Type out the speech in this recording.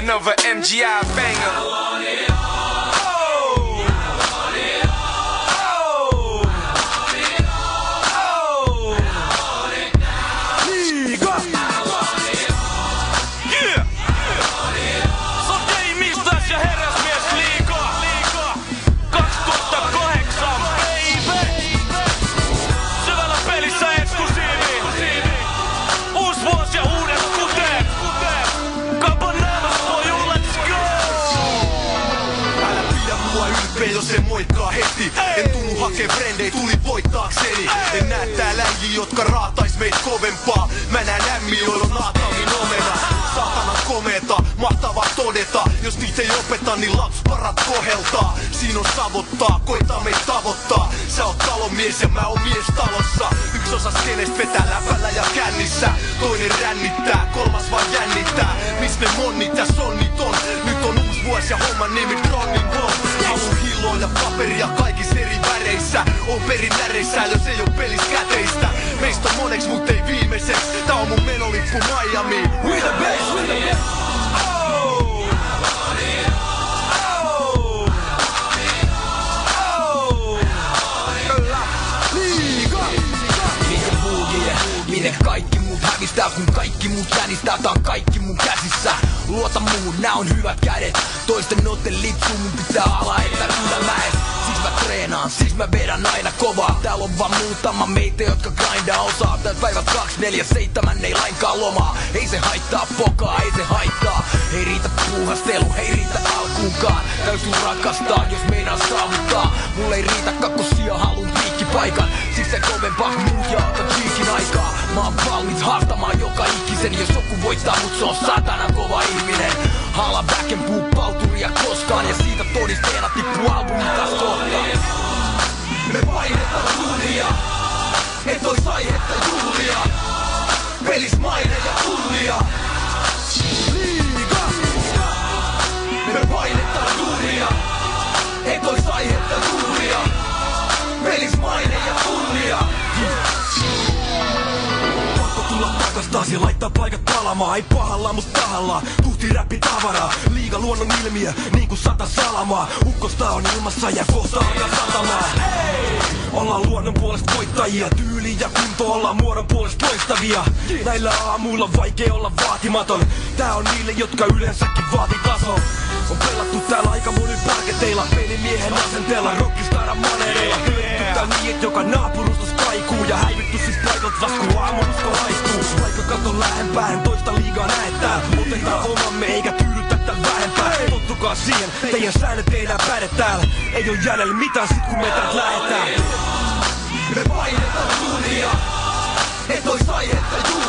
Another MGI banger. Jos en moikkaa heti, en tullu hakee frendei, tuli voittaakseni. En näe tää läjiä, jotka raatais meitä kovempaa. Mä näen ämmi, joilla on naatamin omena. Saatanan komeeta, mahtavaa todeta. Jos niitä ei opeta, niin laps parat koheltaa. Siinä on savottaa, koittaa meitä tavoittaa. Sä oot talonmies ja mä oon mies talossa. Yksi osa skenestä vetää läpällä ja kännissä. Toinen rännittää, kolmas vaan jännittää. Mis ne monnit ja sonnit on? Nyt on uusi vuosi ja homman nimi Drowning Bomb. Haluun hilloa ja paperia kaikissa eri väreissä. On perin näreissä, jos ei oo pelis käteistä. Meistä on moneks, mut ei viimeiseks. Tää on mun menolippu Miami. We the best, we the best. Miten kaikki muut hävistää, kun kaikki muut jänistää, tää on kaikki mun käsissä. Luota muun, nää on hyvät kädet. Toisten noitten lipsuu, mun pitää ala että ylämäes. Siis mä treenaan, siis mä vedän aina kovaa. Täällä on vaan muutama meitä, jotka grindaa osaa. Täät päivät 247, ei lainkaan lomaa. Ei se haittaa pokaa, ei se haittaa. Ei riitä puuhastelu, ei riitä alkuunkaan. Täytyy rakastaa, jos meinaa saavuttaa. Mulle ei riitä kakkosia, haluun piikkipaikan. Siis se kovempaa muut ja ota chiikin aikaa. Mä oon valmis haastamaan joka ikisen. Jos joku voittaa, mut se on satana kova ihminen. Hala väken puu palturia koskaan. Ja siitä todisteena tippuu albumi taas kohtaan. Me painetaan duunia, et ois aihetta juhlia. Pelis maine ja tullia. Liiga. Me painetaan duunia, et ois aihetta juhlia. Pelis maine ja tullia. Tulla takas taas ja laittaa paikat palamaan. Ei pahalla, mut tahalla, tuhti räppi tavaraa. Liiga luonnon ilmiö, niinku 100 salamaa. Ukkosta on ilmassa ja kohta alkaa satamaan. Hey! Ollaan luonnon puolesta voittajia. Tyyli ja kunto ollaan muodon puolesta loistavia. Näillä aamuilla on vaikea olla vaatimaton. Tää on niille, jotka yleensäkin vaati taso. On pelattu täällä aika monin parketeilla. Pelimiehen asenteella, rockistaran manereilla. Pyöritty täällä niin, et joka naapurustus kaikuu. Ja häivitty siis paikalta vast kun aamurusko haistuu. Vaikka katon lähempää, en toista liigaa näettää. Otetaan omamme eikä tyydytä tän vähempää. Tottukaa siihen, teidän säännöt ei enää päde täällä. Ei oo jäljellä mitään sit kun me täältä lähetään. Me painetaan duunia, et ois aihetta juhlia.